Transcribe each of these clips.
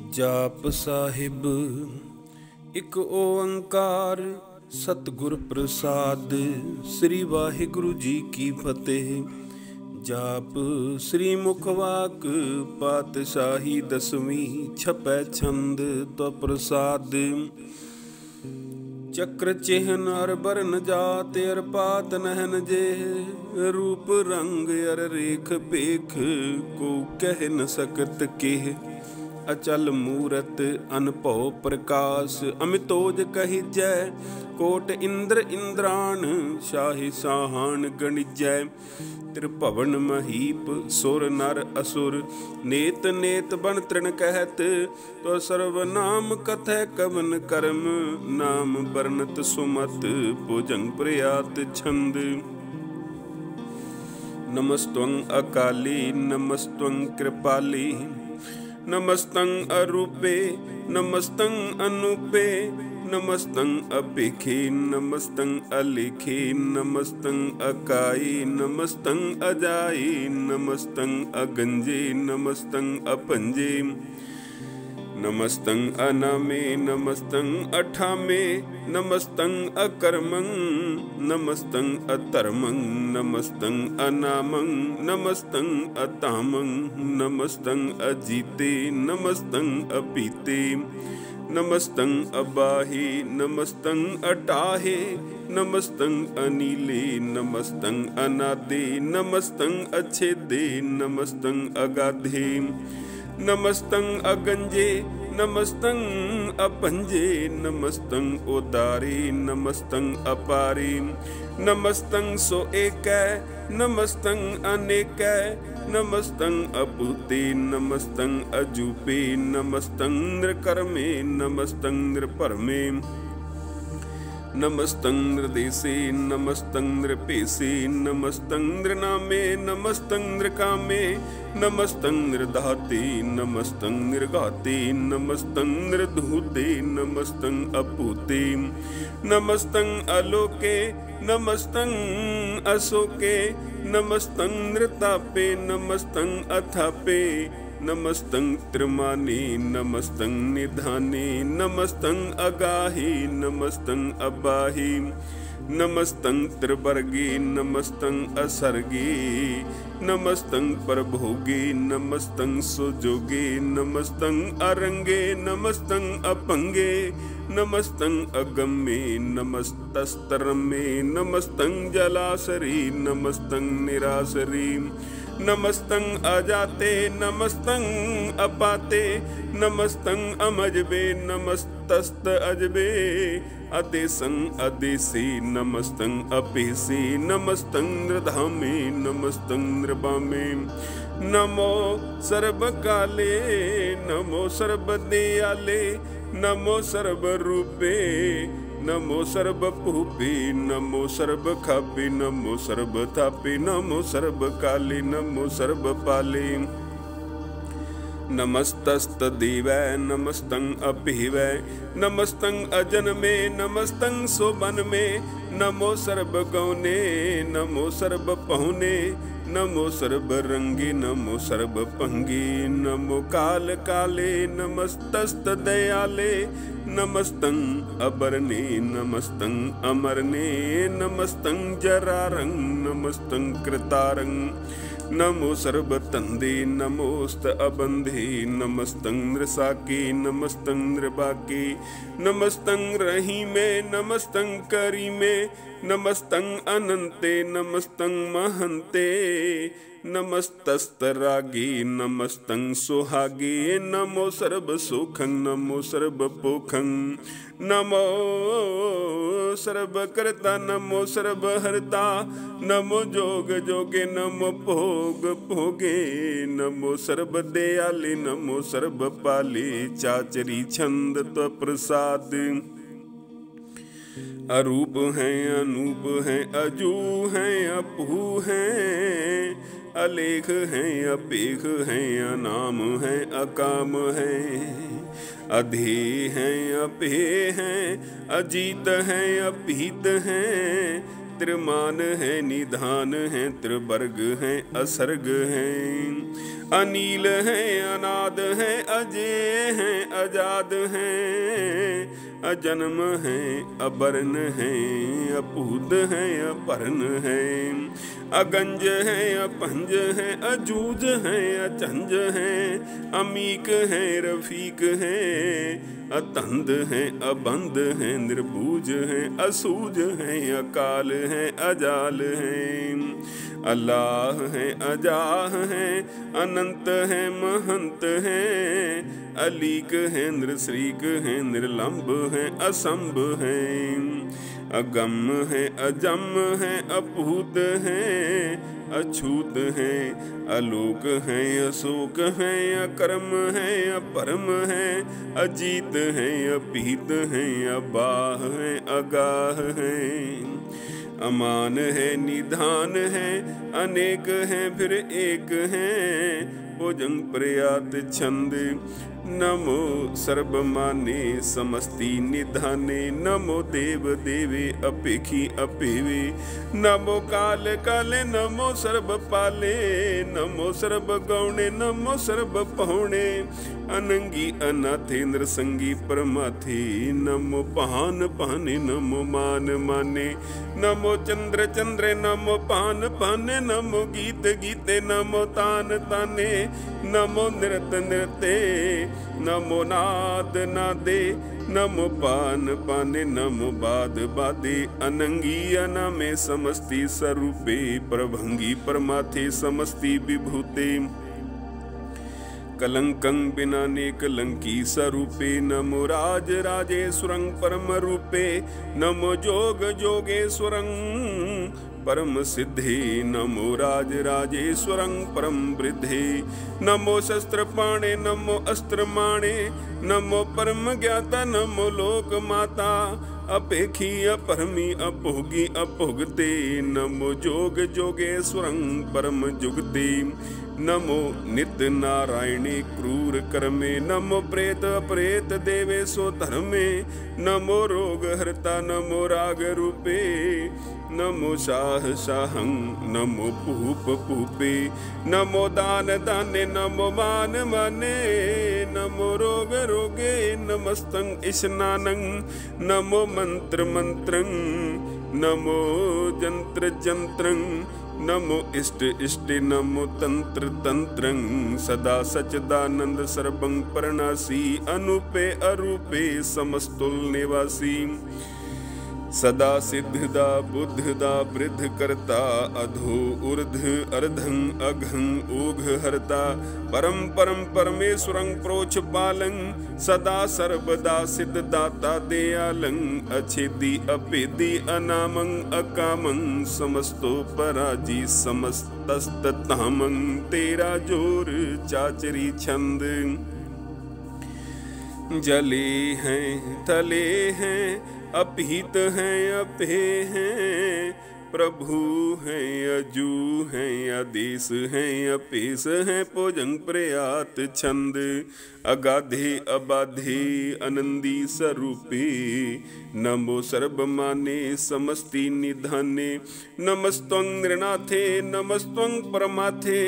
जाप साहिब एक ओंकार सतगुर प्रसाद। श्री वाहिगुरु जी की फतेह। जाप श्री मुखवाक पातशाही दसवीं छपै छंद तो प्रसाद। चक्र चिन्ह अर बरन जात अर पात नहन जे, रूप रंग अर रेख पेख को कह न सकत केह। अचल मूरत अनभव प्रकाश अमितोज कहि जय, कोट इंद्र इंद्राण शाहि साहान गणिजय। त्रिभवन महीप सुर नर असुर, नेत नेत बन तृण कहत। तो सर्वनाम कथय कवन कर्म, नाम बरनत सुमत भुजंग प्रयात छंद। नमस्त्वं अकाली नमस्त्वं कृपाली, नमस्तं अरूपे नमस्तं अनूपे। नमस्तं अपेखे नमस्तं अलेखे, नमस्तं अकाई नमस्तं अजाई। नमस्तं अगंजे नमस्तं अपंजे, नमस्तं अनामे नमस्तं अठामे। नमस्तं अकर्मं नमस्तं अतर्मं, नमस्तं अनामं नमस्तं अतामं। नमस्तं अजीते नमस्तं अपीते, नमस्तं अबाहे नमस्तं अटाहे। नमस्तं अनीले नमस्तं अनादे, नमस्तं अच्छेदे नमस्तं अगाधे। नमस्तं अगंजे नमस्तं अपंजे, नमस्तं उदारे नमस्तं अपारे। नमस्तं सो एकै नमस्तं अनेकै, नमस्तं अपूते नमस्तं अजूपे। नमस्तं नृकर्मे नमस्तं नृपरमे, नमस्तं नृदेशे नमस्तं नृपेशे। नमस्तं नृनामे नमस्तं नृकामे, नमस्तं नृधाते नमस्तं नृगाते। नमस्तं नृधूते नमस्तं अपूते, नमस्तं अलोके नमस्तं अशोके। नमस्तं नृतापे नमस्तं अथापे, नमस्तं त्रिमाने नमस्तं निधाने। नमस्तं अगाहे नमस्तं अबाहे, नमस्तं त्रिवर्गे नमस्तं असर्गे। नमस्तं परभोगे नमस्तं सुजोगे, नमस्तं अरंगे नमस्तं अपंगे। नमस्तं अगम्ये नमस्तस्तरमे, नमस्तं जलासरी नमस्तं निरासरी। नमस्तं अजाते नमस्तं अपाते, नमस्तं अमजबे नमस्तस्त अजबे। अदेशं अदेशे नमस्तं अपेशे, नमस्तं नृधामे नमस्तं नृवामे। नमो सर्वकाले नमो सर्वदयाले, नमो सर्वरूपे नमो सर्वभूपे। नमो सर्वखापे नमो सर्वथापे, नमो सर्वकाले नमो सर्वपाले। नमस्तस्तदेवै नमस्तं अभिवै, नमस्तं अजन्मे नमस्तं सोबन्मे। नमो सर्वगौने नमो सर्वपहुने, नमो सर्वरंगे नमो सर्वपंगे। नमो काल काले नमस्तस्तदयाले, नमस्तं अबरने नमस्तं अमरने। नमस्तं जरारं नमस्तं कृतारं, नमो सर्वतंदे नमोस्त अबंधे। नमस्तं नृसाके नमस्तं नृबाके, नमस्तं रहीमे नमस्तं करीमे। नमस्तं अनंते नमस्तं महंते, नमस्तस्तरागे नमस्तं सुहागे। नमो सर्वसुखं नमो सर्वपोखं, नमो सर्वकर्ता नमो सर्वहर्ता। नमो जोग जोगे नमो भोग भोगे, नमो सर्वदयाले नमो सर्वपाले। चाचरी छंद तो प्रसाद। अरूप हैं अनूप हैं अजू हैं अपू हैं, अलेख हैं अपेख हैं अनाम हैं अकाम हैं। अधे हैं अपे हैं अजीत हैं अपीत हैं, त्रिमान है निधान है, त्रिवर्ग है असर्ग है, अनील है अनाद है, अजेय है अजाद है, अजन्म है अबरन है, अपूत है अपरन है, अगंज है अपंज है, अजूज है अचंज है, अमीक है रफीक है, अतंद है अबंद है, निर्बूज है असूज है, अकाल है अजाल है, अल्लाह है अजाह है, अनंत है महंत है, अलीक है नृश्रीक है, निर्लंब है असंभ है, अगम है अजम है, अपूत है अछूत है, अलोक है अशोक है, अकर्म है अपरम है, अजीत है अपीत है, अबाह है अगाह है, अमान है निधान है, अनेक है फिर एक है, भुजंग प्रयात छंद, नमो सर्वमाने समस्ति निधाने, नमो देव देवे अपेखी अपेवे, नमो काल काले, नमो सर्व पाले, नमो सर्व गौणे, नमो सर्व पहुणे, अनंगी अनाथे नृसंगी परमाथे, नमो पहान पाने, नमो मान माने, नमो चंद्र चंद्रे, नमो पान पाने, नमो गीत गीते, नमो तान ताने, नमो नृत नृते, नमो नाद नादे, नमो पान पाने, नमो बाद बादे, अनंगी अनामे समस्ति स्वरूपे, प्रभंगी परमाथे समस्ति विभूते, कलंकं बिनाने कलंकी स्वरूपे, नमो राज राजेश्वरं परम रूपे, नमो जोग जोगेश्वरं परम सिद्धे, नमो राज राजेश्वरं परम वृद्धे, नमो शस्त्र पाणे, नमो अस्त्र माणे, नमो परम ज्ञाता, नमो लोक माता, अपेखी अपरमी अपोगी अपोगते, नमो जोग जोगेश्वरं परम जुगते, नमो नित्य नारायणे क्रूर कर्मे, नमो प्रेत अपरेत देवे सो धर्मे, नमो रोग हरता, नमो राग रूपे, नमो शाह शाहं, नमो पूप पूपे, नमो दान दाने, नमो मान माने, नमो रोग रोगे, नमस्तं ईशनानं, नमो मंत्र मंत्रं, नमो जंत्र जंत्रं, नमो इष्ट इष्ट, नमो तंत्र तंत्रं, सदा सच्चिदानंद सर्वं परनासी, अनूपे अरूपे समस्तुल निवासी, सदा सिद्धदा बुद्धदा वृद्ध करता, अधो ऊर्ध अर्धं अघं ओघ हरता, परम परम परमेश्वरं प्रोच पालं, सदा सर्वदा सिद्धदाता दयालं, अच्छेदी अपेदी अनामं अकामं, समस्तो पराजी समस्तस्ततामं, तेरा जोर चाचरी छंद, जले हैं थले हैं, अपहित हैं अपे हैं, प्रभु हैं अजू हैं, आदेश हैं अपेश हैं, भुजंग प्रयात छंद, अगाधे अबाधे आनंदी स्वरूपे, नमो सर्वमाने समस्ति निधाने, नमस्त्वं नृनाथे, नमस्त्वं परमाथे,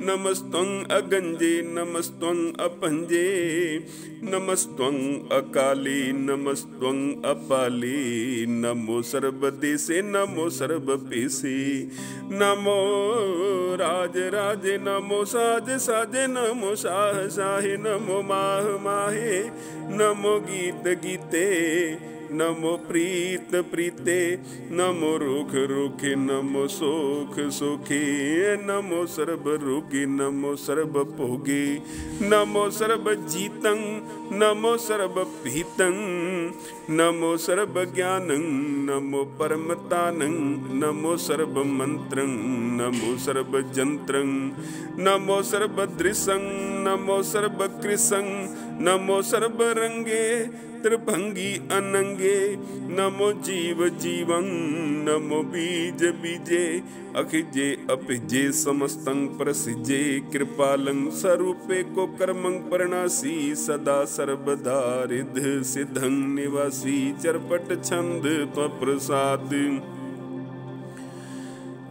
नमस्त्वं अगंजे, नमस्त्वं अपंजे, नमस्त्वं अकाले, नमस्त्वं अपाले, नमो सर्वदेशे, नमो सर्वपेशे, नमो राज राजे, नमो साज साजे, नमो शाह शाहे, नमो माह माहे, नमो गीत गीते, नमो प्रीत प्रीते, नमो रोख रोखे, नमो सोख सोखे, नमो सर्व रोगे, नमो सर्व भोगे, नमो सर्व जीतं, नमो सर्व भीतं, नमो सर्व ज्ञानं, नमो परमतानं, नमो सर्व मंत्रं, नमो सर्व जंत्रं, नमो सर्व दृशं, नमो सर्व कृशं, नमो सर्व रंगे त्रिभंगी अनंगे, नमो जीव जीवं, नमो बीज बीजे, अखिजे अपिजे समस्तं प्रसिजे, कृपालं स्वरूपे को कर्मं परनासी, सदा सर्वदा रिद्ध सिद्धं निवासी, चरपट छंद त्वप्रसाद,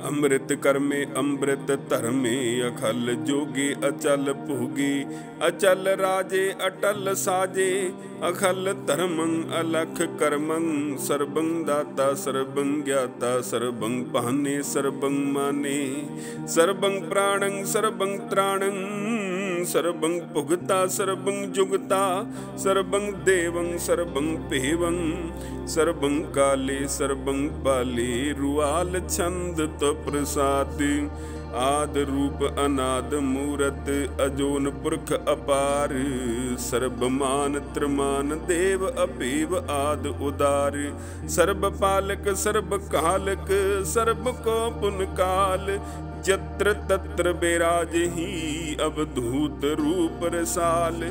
अमृत कर्मे अमृत धर्मे अखल जोगे अचल भोगे अचल राजे अटल साजे अखल धर्मं अलख कर्मं सर्वं दाता सर्वं ज्ञाता सर्वं पाने सर्वं माने सर्वं प्राणं सर्वं त्राणं सर्वं पुगता सर्वं जुगता सर्वं देवं सर्वं पेवं सर्वं काले सर्वं पाले रुआल छंद तो प्रसाद आद रूप अनाद मूरत अजोन पुरख अपार सर्वमान त्रिमान देव अपेव आद उदार सर्व पालक सर्व कालक सर्व को पुन काल जत्र तत्र बेराज ही अवधूत रूप रसाल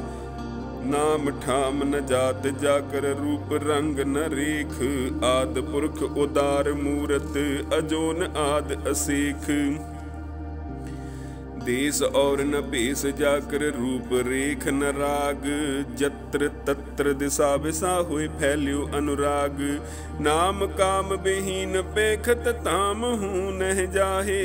नाम ठाम न जात जाकर रूप रंग न रेख आद पुरख उदार मूरत अजोन आद असेख देश और न पेश जाकर रूप रेख न राग जत्र तत्र दिशा विशा हुए फैल्यो अनुराग नाम काम विहीन पेखत ताम हूँ नह जाहे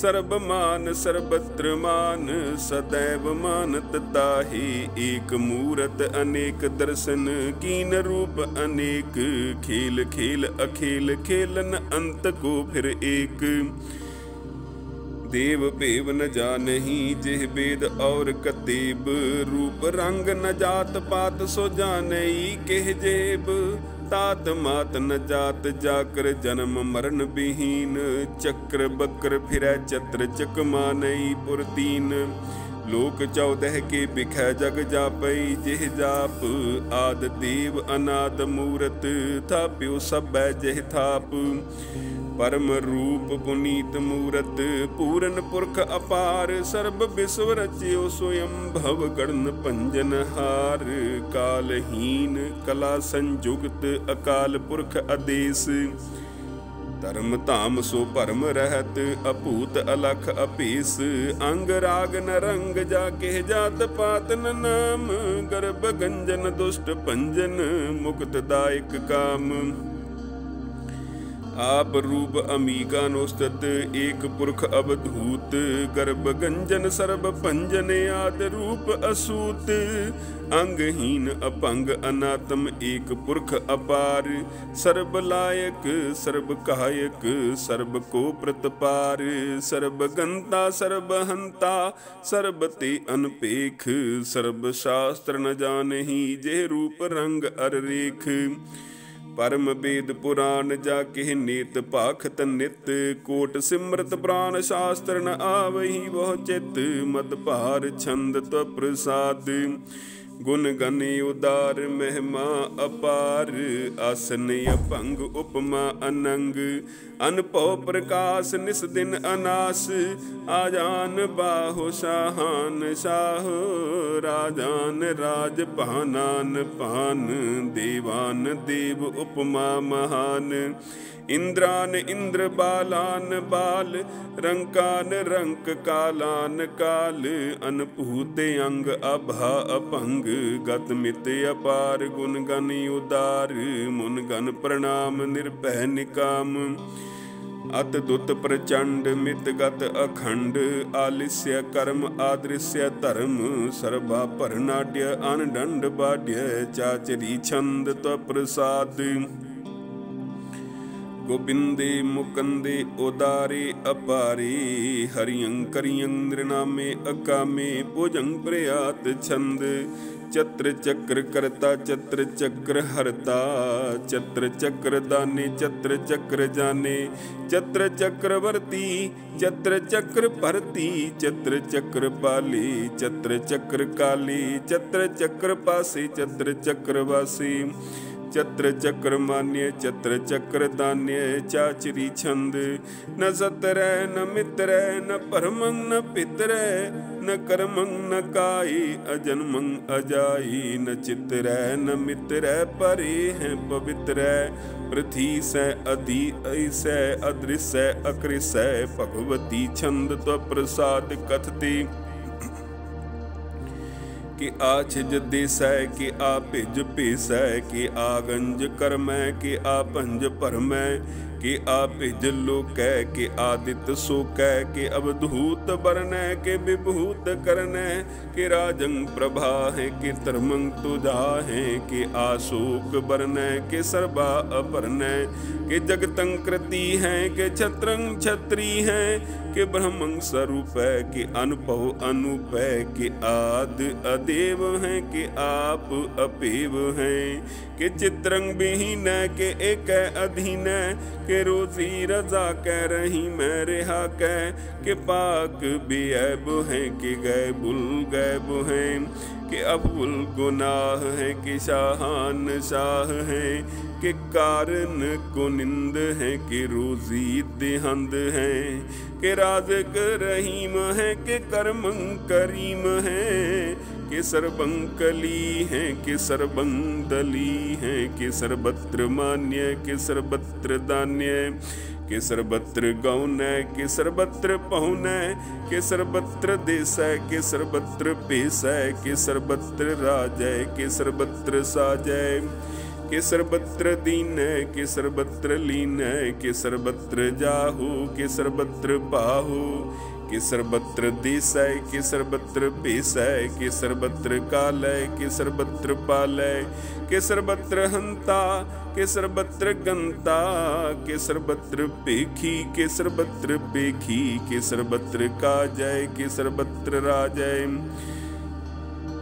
सर्व मान सर्वत्र मान सदैव मानत ताहे एक मूरत अनेक दर्शन कीन रूप अनेक खेल खेल अखेल खेलन अंत को फिर एक देव पेव न जानही जेह वेद और कतेब रूप रंग न जात पात सो जानई केह जेब तात मात न जात जाकर जन्म मरण विहीन चक्र बक्र फिरै चत्र चक मानई पुरतीन लोक 14 के बिखै जग जापई जेह जाप आद देव अनाद मूरत थाप्यो सबै जेह थाप परम रूप पुनीत मूरत पूरन पुरख अपार सर्व विश्व रच्यो स्वयं भव गण पंजन हार कालहीन कला संयुक्त अकाल पुरख आदेश धर्म धाम सो परम रहत अपूत अलख अपेस अंग राग न रंग जाके जात पात न नाम गर्भ गंजन दुष्ट पंजन मुक्त दायक काम आप रूप अमीका नोस्तत एक पुरख अवधूत गर्भ गंजन सर्व पंजन आद रूप असूत अंगहीन अपंग अनात्म एक पुरख अपार सर्व लायक सर्व कायक सर्व को प्रतपार सर्व गंता सर्व हंता सर्व ते अनपेख सर्व शास्त्र न जानही जे रूप रंग अर रेख परम वेद पुराण जाके नेत पाखत नित कोट सिमरत प्राण शास्त्र न आवही वह चित मद पार छंद त्व प्रसाद गुण गने उदार महिमा अपार आसन अपंग उपमा अनंग अनपौ प्रकाश निस दिन अनास आजान बाहो शाहान शाहो राजान राज पानान पान देवान देव उपमा महान इंद्रान इंद्र बालान बाल रंकान रंक कालान काल अनपूत अंग अभा अपंग गत मित अपार गुण गण उदार मुन गण प्रणाम निर्भय निकाम अत दुत प्रचंड मित गत अखंड आलिस्य कर्म आदृश्य धर्म सर्वा परनाट्य अनडंड बाड्य चाचरी छंद त्व प्रसाद गोबिंदे मुकंदे उदारे अपारे हरियं करियं नृनामे अकामे भुजं प्रयात छंद चत्र चक्र करता चत्र चक्र हरता चत्र चक्र दाने चत्र चक्र जाने चत्र चक्रवर्ती चत्र चक्र भरती चत्र चक्र पाले चत्र चक्र काले चत्र चक्र पासे चत्र चक्रवासी चत्र चक्र मान्य चत्र चक्र दान्य चाचरी छंद न सतर न मित्र न परमं न पितर न कर्मं न काई अजन्मं अजाई न चित्र न मित्र परे हैं पवित्र पृथ्वी से अधि ऐसे अदृश्य अकृष्य भगवती छंद त्व प्रसाद कथते कि आछिज देसै कि आ भिज पेसै कि आगंज करमै कि आ पंज परमै कि आपिज लोकै के आदित्य सोकै के अवधूत बरनै के विभूत करनै के राजंग प्रभा है के तरमंग तुझा है के आशोक बरनै के सर्वा अपरनै के जगतंकृति है के छत्रंग छत्री है के ब्रह्मंग स्वरूप है के अनुपव अनुपय के आदि अदेव है के आप अपेव है के चित्रंग विहीन के एक अधीन के रोजी रजा कह रही मैं रेहा कह के पाक बेऐब है के गैबुल गैब है के अबुल गुनाह है के शाहान शाह है के कारण को निंद है के रोजी देहंद है के राज़िक रहीम है के कर्मंग करीम है के सर्वंकली है के सर्वंदली है के सर्वत्र मान्य के सर्वत्र दान्य के सर्वत्र गौन के सर्वत्र पहुन के सर्वत्र देश के सर्वत्र पेश के सर्वत्र राजय के सर्वत्र साजय के सर्वत्र दीन के सर्वत्र लीन के सर्वत्र जाहु के सर्वत्र बाहु के सर्वत्र देशय के सर्वत्र पेशय के सर्वत्र कालय के सर्वत्र पालय के सर्वत्र हंता के सर्वत्र गंता के सर्वत्र पेखी के सर्वत्र पेखी के सर्वत्र काजय के सर्वत्र राजय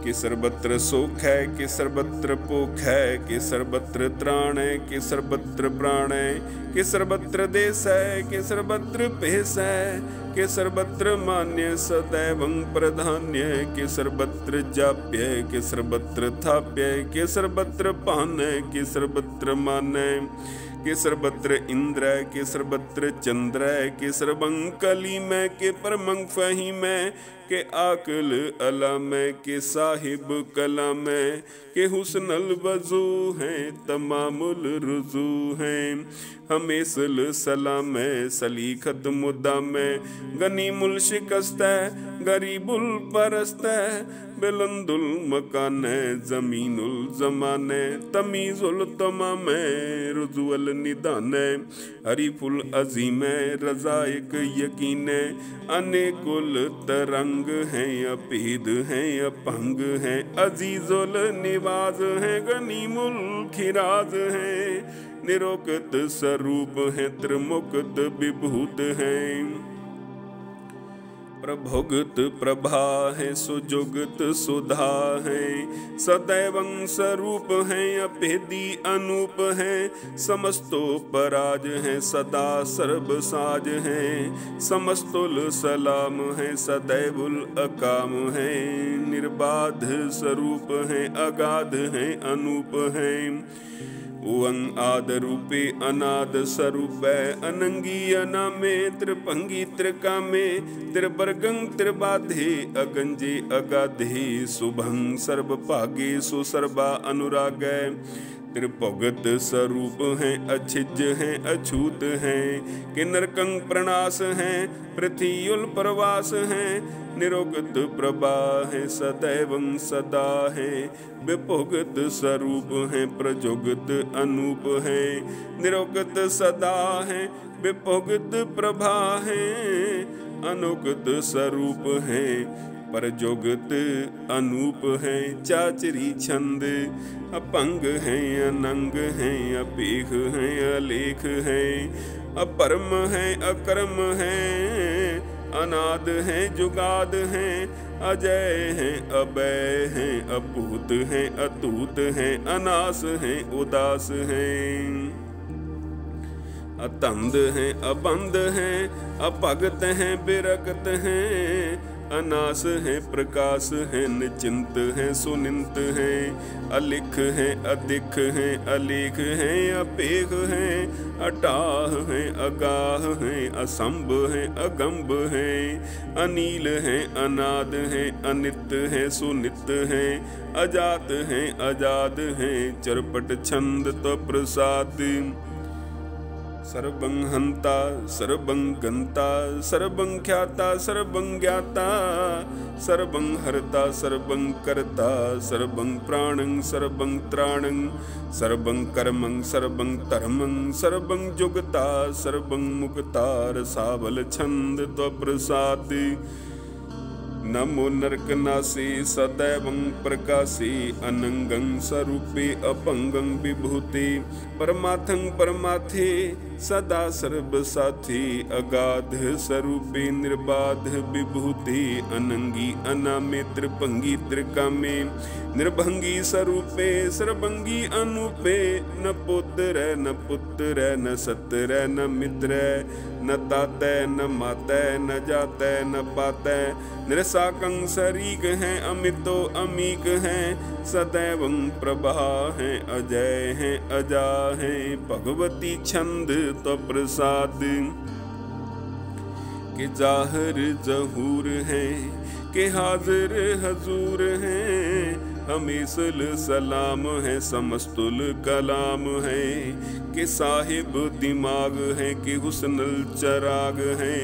के सर्वत्र सोख है के सर्वत्र पोख है के सर्वत्र त्राण है के सर्वत्र प्राण है के सर्वत्र देश है के सर्वत्र पेश है के सर्वत्र मान्य सदैवं प्रधान्य के सर्वत्र जाप्य के सर्वत्र थाप्य के सर्वत्र पान के सर्वत्र मान के सर्वत्र इंद्र के सर्वत्र चंद्र के सर्वंकली में के परमंग फही में के आकल अला में के साहिब कला में के हुस्नल वजू हैं तमामुल रुजू हैं हमेशल सलाम सलीखत मुद्दा में गनीमुल शिकस्त गरीबुल परस्त बुलंदुल मकान जमीनुल जमान तमीजुल तमाम रुजुअल निदान हरीफुल अजीम रजाइक यकीन अनेकुल तरंग हैं अपीद हैं अपंग हैं अजीजुल निवाज हैं गनीमुल खिराज हैं निरोकत स्वरूप हैं त्रिमुक्त विभूत हैं प्रभुगत प्रभा है सुजुगत सुधा है सदैवं स्वरूप है अभेदी अनूप है समस्तो पराज है सदा सर्वसाज है समस्तुल सलाम है सदैवुल अकाम है निर्बाध स्वरूप है अगाध है अनूप है ओं आद रूपे अनाद स्वरूप अनंगी अनामे त्रिपंगी त्रिकामे त्रिवर्गं त्रिबाधे अगंजे अगाधे शुभं सर्वभागे सुसर्वा अनुराग त्रिभुगत स्वरूप हैं अछिज हैं अछूत हैं कि नरकंग प्रणाश हैं पृथ्वीउल प्रवास हैं निरोगत प्रभा है सदैवं सदा है विभुगत स्वरूप हैं प्रजोगत अनूप है निरोगत सदा है विभुगत प्रभा है अनुगत स्वरूप है परजोगत अनूप है चाचरी छंद अपंग है अनंग है अपेख है अलेख है अपरम है अकर्म है अनाद है जुगाद है अजय है अभय है अपूत है अतूत है अनास है उदास है अतंद है अबंद है अपगत है बिरगत है अनास है प्रकाश है निचिंत है सुनिंत है अलिख है अधिक है अलेख है अपेख है अटाह है अगाह है असंभ है अगंभ है अनील है अनाद है अनित है सुनित है अजात है आजाद है चरपट छंद तो प्रसाद सर्वं हंता सर्वं गंता सर्वं ख्याता सर्वं ज्ञाता सर्वं हरता सर्वं कर्ता सर्वं प्राणं सर्वं त्राणं सर्वं कर्मं सर्वं धर्मं सर्वं जुगता सर्वं मुक्ता रसावल छंद त्वप्रसाद। नमो नरकनासी सदैवं प्रकाशी अनंगं स्वरूपे अपंगं विभूति परमार्थं परमार्थे सदा सर्वसाथी अगाध स्वरूपे निर्बाध विभूति अनंगी अनामे त्रिभंगी त्रिकामे निर्भंगी स्वरूपे सर्वंगी अनूपे न पुत्र न सत्र न मित्र न तातै न मातै न जातै न पातै निरसाकं शरीक हैं अमितो अमीक हैं सदैवं प्रभा हैं अजय हैं अजा हैं भगवती छंद तो प्रसाद। के जाहिर जहूर हैं के हाजिर हजूर हैं हमेशल सलाम है समस्तुल कलाम है के साहिब दिमाग है के हुस्नल चराग है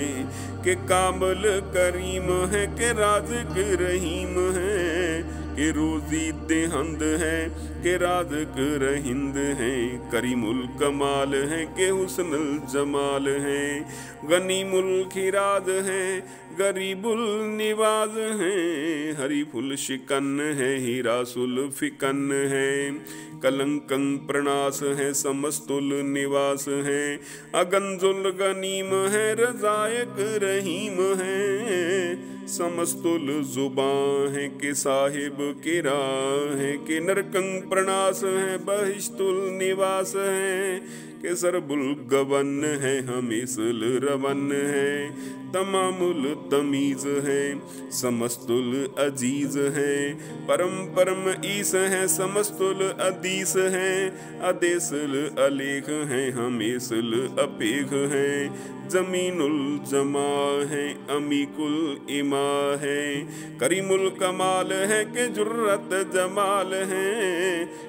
के कामल करीम है के राज़िक रहीम है के रोज़ी देहंद है के राज़िक रहिंद है करीमुल कमाल है के हुस्नुल जमाल है गनीमुल खिराज है गरीबुल निवाज है हरीफुल शिकन है हीरासुल फिकन है कलंकं प्रणास है समस्तुल निवास है अगंजुल गनीम है रजायक रहीम है समस्तुल जुबां है के साहिब के राह है के नरकं प्रणास है बहिष्तुल निवास है के सरबुल गवन है हमीसुल रवन है तमामुल तमीज है समस्तुल अजीज है परम परम ईस है समस्तुल अदीस है अदेसुल अलेख है हमीसुल अपेख है जमीनुल जमा है अमीकुल इमा है करीमुल कमाल है के जुर्रत जमाल है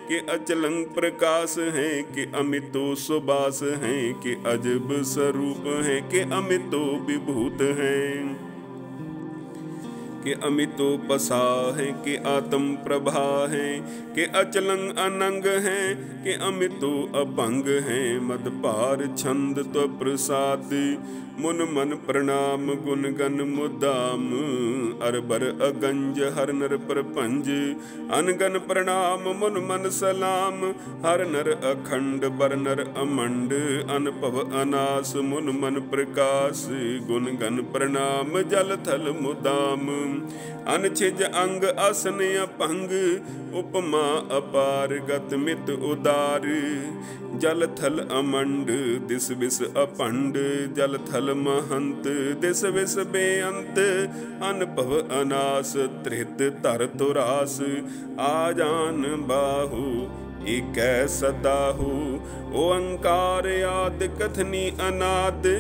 के अचलंग प्रकाश है के अमितो सुबास है के अजब स्वरूप है के अमितो विभूत है के अमितो पसा है के आत्म प्रभा है के अचलंग अनंग है के अमितो अपंग है मद पार छंद तो प्रसाद मुन मन प्रणाम गुण गन मुदाम अरबर अगंज हर नर प्रपंज अनगन प्रणाम मुन मन सलाम हर नर अखंड बर नर अमंड अनपव अनास मुन मन प्रकाश गुण गन प्रणाम जल थल मुदाम अनछिज अंग आसन अपंग उपमा अपार गत मित उदार जल थल अमंड दिस विस अपंड जल थल महंत दिस विस बेअंत अनपव अनास त्रित तर तुरास आजान बाहु एक सदाहु ओंकार याद कथनी अनाद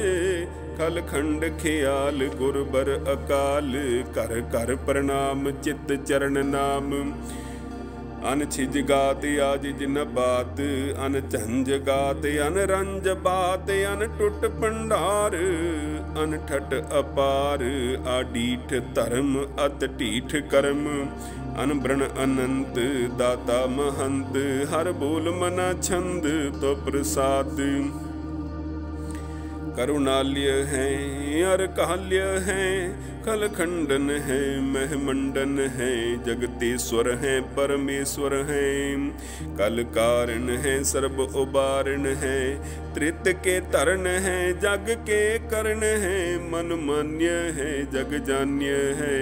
खल खंड ख्याल गुरबर अकाल कर कर प्रणाम चित चरण नाम अन छिज गात आज जिन बात अन झंझ गात अन रंज बात अन टुट भंडार अन ठट अपार आडीठ धर्म अत टीठ कर्म अन ब्रण अनंत दाता महंत हर बोल मना छंद तो प्रसाद करुणाल्य है अर काल्य है कल खंडन है महमंडन है जगतीश्वर है परमेश्वर है कल कारण है सर्व उबारण है त्रित के तरण है जग के कर्ण है मन मान्य है जग जान्य है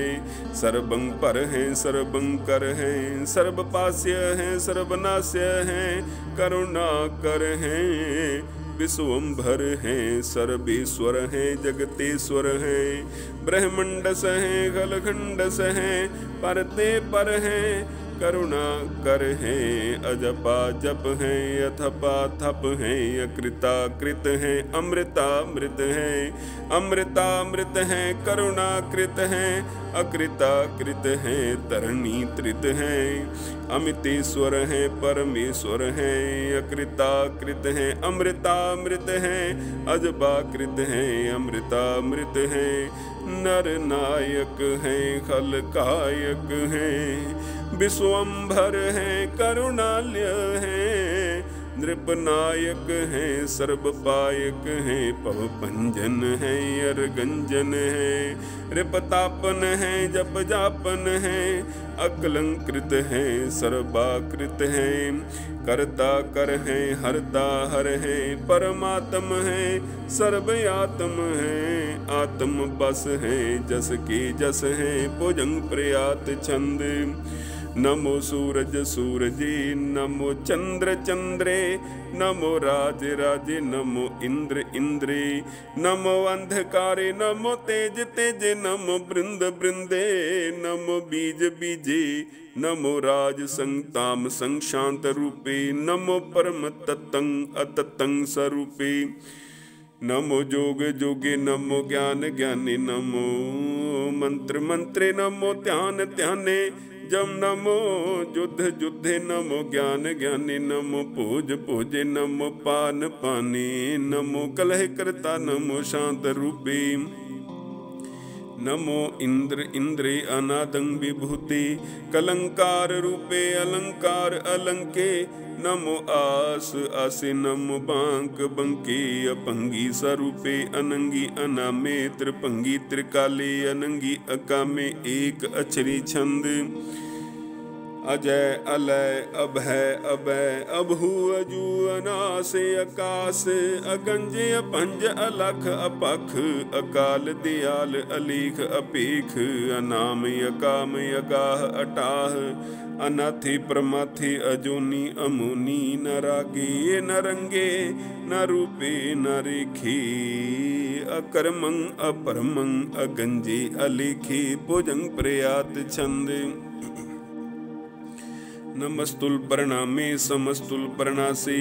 सर्वं पर है सर्वं कर है सर्वपास्य है सर्वनाश्य है करुणा कर है विश्वम्भर हैं सर्वेश्वर हैं जगतेश्वर हैं ब्रह्मंडस हैं खलखंडस हैं परते पर हैं करुणा कर हैं, अजपा जप हैं, अथपा थप हैं, अकृता कृत हैं, अमृतामृत हैं, अमृतामृत हैं, करुणाकृत हैं, अकृताकृत हैं, तरणी त्रित हैं, अमितेश्वर हैं, परमेश्वर हैं, अकृताकृत हैं, अमृतामृत हैं, अजबाकृत हैं, अमृतामृत हैं, नर नायक हैं, खलकायक हैं, विश्वम्भर हैं, करुणालय हैं, नृपनायक हैं, सर्वपायक हैं, पवपंजन हैं, अरगंजन हैं, रिपतापन हैं, जप जापन हैं, अकलंकृत हैं, सर्वाकृत हैं, करता कर हैं, हरता हर हैं, परमात्म हैं, सर्वयात्म हैं, आत्म बस हैं, जस के जस हैं, भुजंग प्रयात छंद। नमो सूरज सूरजे, नमो चंद्र चंद्रे, नमो राज राजे, नमो इंद्र इंद्रे, नमो अंधकारे, नमो तेज तेजे, नमो बृंद बृंदे, नमो बीज बीजे, नमो राज संताम संशांत रूपे, नमो परम तत्तं अततं स्वरूपे, नमो जोग जोगे, नमो ज्ञान ज्ञाने, नमो मंत्र मंत्रे, नमो ध्यान ध्याने, जम नमो युद्ध युद्धे, नमो ज्ञान ज्ञाने, नमो पूज पूजे, नमो पान पाने, नमो कलह करता, नमो शांत रूपे, नमो इंद्र इंद्रे, अनादं विभूति, कलंकार रूपे, अलंकार अलंके, नमो आस आसे, नमो बांक बंके, अपंगी स्वरूपे, अनंगी अनामे, त्रिपंगी त्रिकाले, अनंगी अकामे, एक अक्षरी छंद, अजय अलय अभय अभय, अभू अजू अनासे, अकाश अगंज, अपंज अलख अपख, अकाल दयाल अलीख अपेख, अनाम अकाम अगाह अटाह, अनाथि प्रमाथि अजोनी अमुनी, न रागे न रंगे, न रूपे न रेखे, अकर्मं अपरमं, अगंजे अलेखे, भुजंग प्रयात छंद। नमस्तुल प्रणामे, समस्तुल प्रणासे,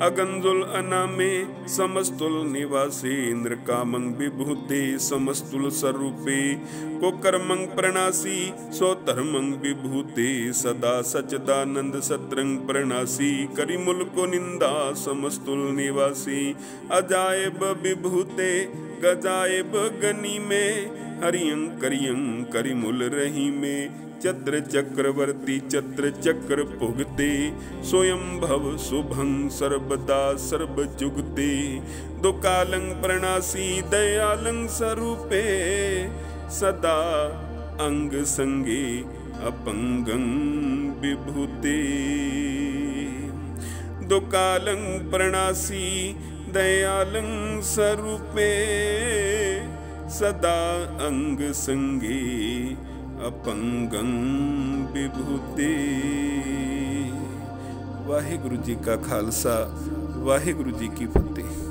अगंजुल अनामे, समस्तुल निवासे, इंद्रकामं विभूते, समस्तुल स्वरूपे, को कर्मं प्रणासी, स्वधर्मं विभूते, सदा सच्चिदानंद सत्रंग प्रणासी, करिमुल को निंदा, समस्तुल निवासी, अजायब विभूते, गजायब गनी में, हरियं करियं करिमुल रही में, चत्र चक्रवर्ती चत्र चक्र भुगते, स्वयं भव शुभं सर्वदा सर्व जुगते, दुकालं प्रणासी, दयालं स्वरूपे, सदा अंग संगे, अपंगं विभूते, दुकालं प्रणासी, दयालं स्वरूपे, सदा अंग संगे, अपंगं विभूते। वाहिगुरु जी का खालसा, वाहिगुरु जी की फतेह।